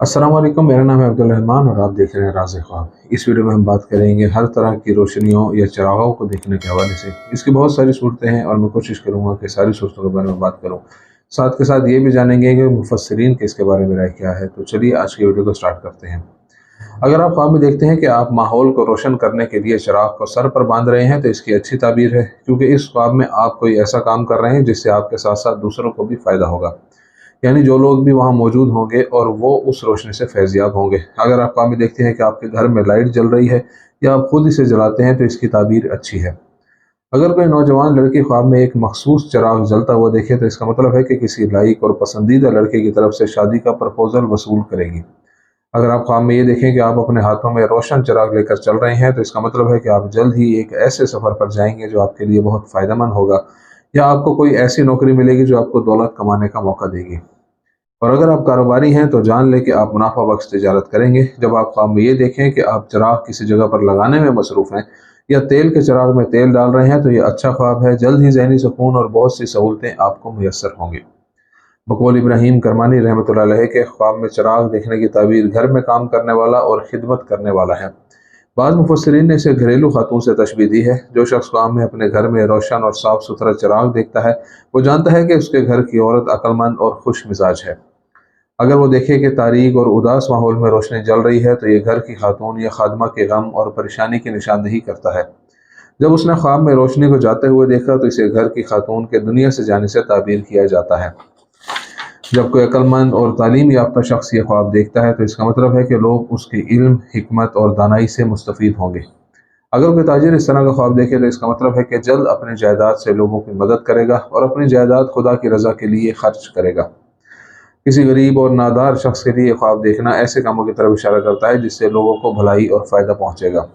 अस्सलाम वालेकुम, मेरा नाम है अब्दुल रहमान और आप देख रहे हैं राज़ ख्वाब। इस वीडियो में हम बात करेंगे हर तरह की रोशनियों या चरागों को देखने के हवाले से। इसकी बहुत सारी सूरतें हैं और मैं कोशिश करूँगा कि सारी सूरतों के बारे में बात करूँ। साथ के साथ ये भी जानेंगे कि मुफस्सिरीन की इसके बारे में राय क्या है। तो चलिए आज की वीडियो को स्टार्ट करते हैं। अगर आप ख्वाब में देखते हैं कि आप माहौल को रोशन करने के लिए चिराग को सर पर बांध रहे हैं तो इसकी अच्छी ताबीर है, क्योंकि इस ख्वाब में आप कोई ऐसा काम कर रहे हैं जिससे आपके साथ साथ दूसरों को भी फ़ायदा होगा। यानी जो लोग भी वहाँ मौजूद होंगे और वो उस रोशनी से फैज़याब होंगे। अगर आप ख्वाब में देखते हैं कि आपके घर में लाइट जल रही है या आप खुद इसे जलाते हैं तो इसकी ताबीर अच्छी है। अगर कोई नौजवान लड़की ख्वाब में एक मखसूस चिराग जलता हुआ देखे तो इसका मतलब है कि किसी लाइक और पसंदीदा लड़के की तरफ से शादी का प्रपोजल वसूल करेगी। अगर आप ख्वाब में ये देखें कि आप अपने हाथों में रोशन चिराग लेकर चल रहे हैं तो इसका मतलब है कि आप जल्द ही एक ऐसे सफ़र पर जाएंगे जो आपके लिए बहुत फ़ायदेमंद होगा, या आपको कोई ऐसी नौकरी मिलेगी जो आपको दौलत कमाने का मौका देगी। और अगर आप कारोबारी हैं तो जान लें कि आप मुनाफा बख्श तिजारत करेंगे। जब आप ख्वाब में ये देखें कि आप चिराग किसी जगह पर लगाने में मसरूफ़ हैं या तेल के चिराग में तेल डाल रहे हैं तो ये अच्छा ख्वाब है। जल्द ही ज़हनी सुकून और बहुत सी सहूलतें आपको मुयस्सर होंगी। बकौल इब्राहिम करमानी रहमतुल्लाह अलैह के ख्वाब में चिराग देखने की ताबीर घर में काम करने वाला और खिदमत करने वाला है। बाद मुफस्सिरीन ने इसे घरेलू खातून से तशबीह दी है। जो शख्स ख्वाब में अपने घर में रोशन और साफ़ सुथरा चिराग देखता है वो जानता है कि उसके घर की औरत अक्लमंद और खुश मिजाज है। अगर वो देखे कि तारीक और उदास माहौल में रोशनी जल रही है तो ये घर की खातून या खादमा के गम और परेशानी की निशानदेही करता है। जब उसने ख्वाब में रोशनी को जाते हुए देखा तो इसे घर की खातून के दुनिया से जाने से ताबीर किया जाता है। जब कोई अक्लमंद और तालीम याफ्ता शख्स ये ख्वाब देखता है तो इसका मतलब है कि लोग उसके इल्म, हिकमत और दानाई से मुस्तफ़ीद होंगे। अगर कोई ताजिर इस तरह का ख्वाब देखे तो इसका मतलब है कि जल्द अपनी जायदाद से लोगों की मदद करेगा और अपनी जायदाद खुदा की रज़ा के लिए खर्च करेगा। किसी गरीब और नादार शख्स के लिए ख्वाब देखना ऐसे कामों की तरफ इशारा करता है जिससे लोगों को भलाई और फ़ायदा पहुंचेगा।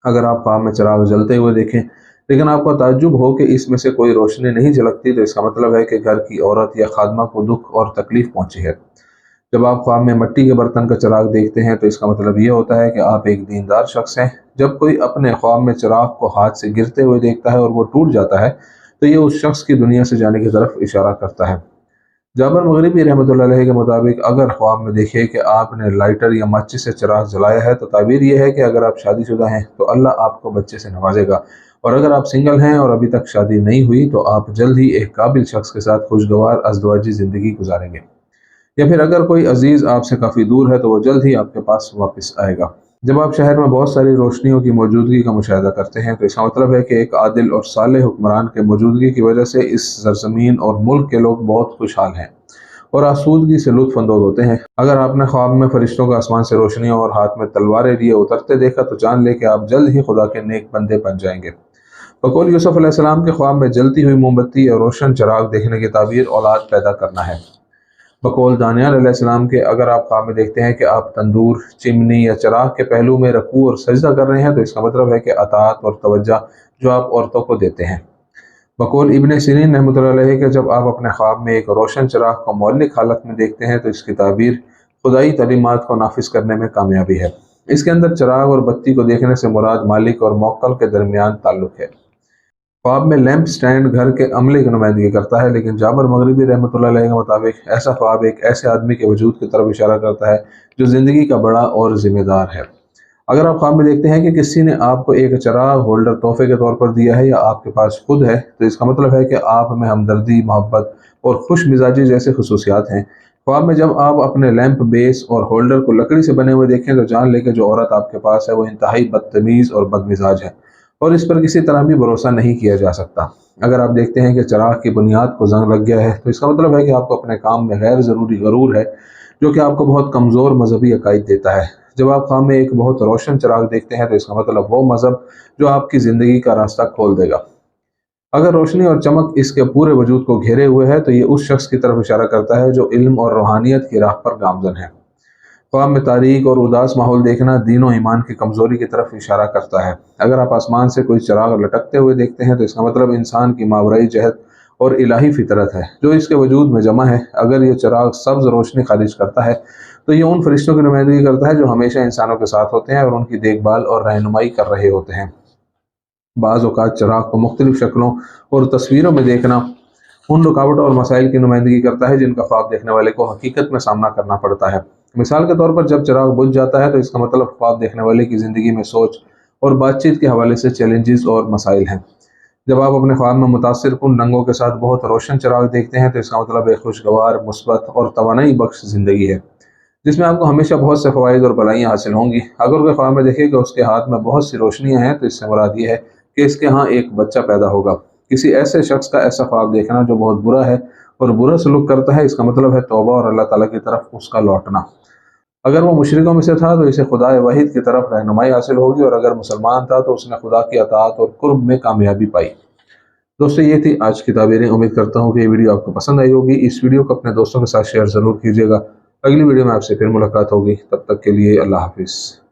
अगर आप ख्वाब में चिराग जलते हुए देखें लेकिन आपको ताज्जुब हो कि इसमें से कोई रोशनी नहीं झलकती तो इसका मतलब है कि घर की औरत या खादमा को दुख और तकलीफ पहुंची है। जब आप ख्वाब में मिट्टी के बर्तन का चिराग देखते हैं तो इसका मतलब ये होता है कि आप एक दीनदार शख्स हैं। जब कोई अपने ख्वाब में चिराग को हाथ से गिरते हुए देखता है और वो टूट जाता है तो ये उस शख्स की दुनिया से जाने की तरफ इशारा करता है। जाबर मगरिबी रहमतुल्लाह अलैह के मुताबिक अगर ख्वाब में देखे कि आपने लाइटर या माचिस से चिराग जलाया है तो ताबीर यह है कि अगर आप शादीशुदा हैं तो अल्लाह आपको बच्चे से नवाजेगा, और अगर आप सिंगल हैं और अभी तक शादी नहीं हुई तो आप जल्द ही एक काबिल शख्स के साथ खुशगवार अज़दवाजी ज़िंदगी गुजारेंगे। या फिर अगर कोई अजीज़ आपसे काफ़ी दूर है तो वो जल्द ही आपके पास वापस आएगा। जब आप शहर में बहुत सारी रोशनियों की मौजूदगी का मुशाहिदा करते हैं तो इसका मतलब है कि एक आदिल और सालेह हुक्मरान के मौजूदगी की वजह से इस सरजमीन और मुल्क के लोग बहुत खुशहाल हैं और आसूदगी से लुत्फ़ अंदोज़ होते हैं। अगर आपने ख्वाब में फरिश्तों का आसमान से रोशनियों और हाथ में तलवारें लिए उतरते देखा तो जान ले कि आप जल्द ही खुदा के नेक बंदे बन जाएंगे। बकौल यूसुफ अलैहिस्सलाम के ख्वाब में जलती हुई मोमबत्ती या रोशन चिराग देखने की ताबीर औलाद पैदा करना है। बकौल दानियाल अलैहिस्सलाम के अगर आप ख्वाब में देखते हैं कि आप तंदूर, चिमनी या चिराग के पहलू में रकू और सजदा कर रहे हैं तो इसका मतलब है कि अतात और तवज्जो जो आप औरतों को देते हैं। बकौल इब्ने सिरीन रहमतुल्लाह अलैह के जब आप अपने ख्वाब में एक रोशन चिराग को मौलिक हालत में देखते हैं तो इसकी ताबीर खुदाई तालीमात को नाफिज करने में कामयाबी है। इसके अंदर चिराग और बत्ती को देखने से मुराद मालिक और मौक्कल के दरमियान ताल्लुक है। ख्वाब में लैंप स्टैंड घर के अमले की नुमाइंदगी करता है, लेकिन जाबर मगरिबी रहमतुल्लाह अलैह के मुताबिक ऐसा ख्वाब एक ऐसे आदमी के वजूद की तरफ इशारा करता है जो ज़िंदगी का बड़ा और जिम्मेदार है। अगर आप ख्वाब में देखते हैं कि किसी ने आपको एक चिराग होल्डर तोहफे के तौर पर दिया है या आपके पास खुद है तो इसका मतलब है कि आप में हमदर्दी, मोहब्बत और खुश मिजाजी जैसे खसूसियात हैं। ख्वाब में जब आप अपने लैंप बेस और होल्डर को लकड़ी से बने हुए देखें तो जान लें कि जो औरत आपके पास है वो इंतहाई बदतमीज़ और बदमिजाज है और इस पर किसी तरह भी भरोसा नहीं किया जा सकता। अगर आप देखते हैं कि चिराग की बुनियाद को जंग लग गया है तो इसका मतलब है कि आपको अपने काम में गैर ज़रूरी गरूर है जो कि आपको बहुत कमज़ोर मजहबी अकायद देता है। जब आप ख्वाब में एक बहुत रोशन चिराग देखते हैं तो इसका मतलब वो मजहब जो आपकी ज़िंदगी का रास्ता खोल देगा। अगर रोशनी और चमक इसके पूरे वजूद को घेरे हुए है तो ये उस शख्स की तरफ इशारा करता है जो इल्म और रूहानियत की राह पर गामजन है। ख्वाब में तारीक और उदास माहौल देखना दीन और ईमान की कमज़ोरी की तरफ इशारा करता है। अगर आप आसमान से कोई चिराग लटकते हुए देखते हैं तो इसका मतलब इंसान की मावराई जहद और इलाही फितरत है जो इसके वजूद में जमा है। अगर ये चिराग सब्ज़ रोशनी खारिज करता है तो ये उन फरिश्तों की नुमाइंदगी करता है जो हमेशा इंसानों के साथ होते हैं और उनकी देखभाल और रहनुमाई कर रहे होते हैं। बाज़ औक़ात चिराग को मुख्तलिफ शक्लों और तस्वीरों में देखना उन रुकावटों और मसाइल की नुमाइंदगी करता है जिनका ख्वाब देखने वाले को हकीकत में सामना करना पड़ता है। مثال کے طور پر جب چراغ بجھ جاتا ہے تو اس کا مطلب خواب دیکھنے والے کی زندگی میں سوچ اور بات چیت کے حوالے سے چیلنجز اور مسائل ہیں۔ جب آپ اپنے خواب میں متاثر کن رنگوں کے ساتھ بہت روشن چراغ دیکھتے ہیں تو اس کا مطلب ایک خوشگوار، مثبت اور توانائی بخش زندگی ہے، جس میں آپ کو ہمیشہ بہت سے فوائد اور بھلائیاں حاصل ہوں گی۔ اگر کوئی خواب میں دیکھے کہ اس کے ہاتھ میں بہت سی روشنیاں ہیں تو اس سے مراد یہ ہے کہ اس کے ہاں ایک بچہ پیدا ہوگا۔ کسی ایسے شخص کا ایسا خواب دیکھنا جو بہت برا ہے اور برا سلوک کرتا ہے، اس کا مطلب ہے توبہ اور اللہ تعالیٰ کی طرف اس کا لوٹنا۔ اگر وہ مشرکوں میں سے تھا تو اسے خدا واحد کی طرف رہنمائی حاصل ہوگی، اور اگر مسلمان تھا تو اس نے خدا کی اطاعت اور قرب میں کامیابی پائی۔ دوستو، یہ تھی آج کی تعبیریں۔ امید کرتا ہوں کہ یہ ویڈیو آپ کو پسند آئی ہوگی۔ اس ویڈیو کو اپنے دوستوں کے ساتھ شیئر ضرور کیجیے گا۔ اگلی ویڈیو میں آپ سے پھر ملاقات ہوگی، تب تک کے لیے اللہ حافظ۔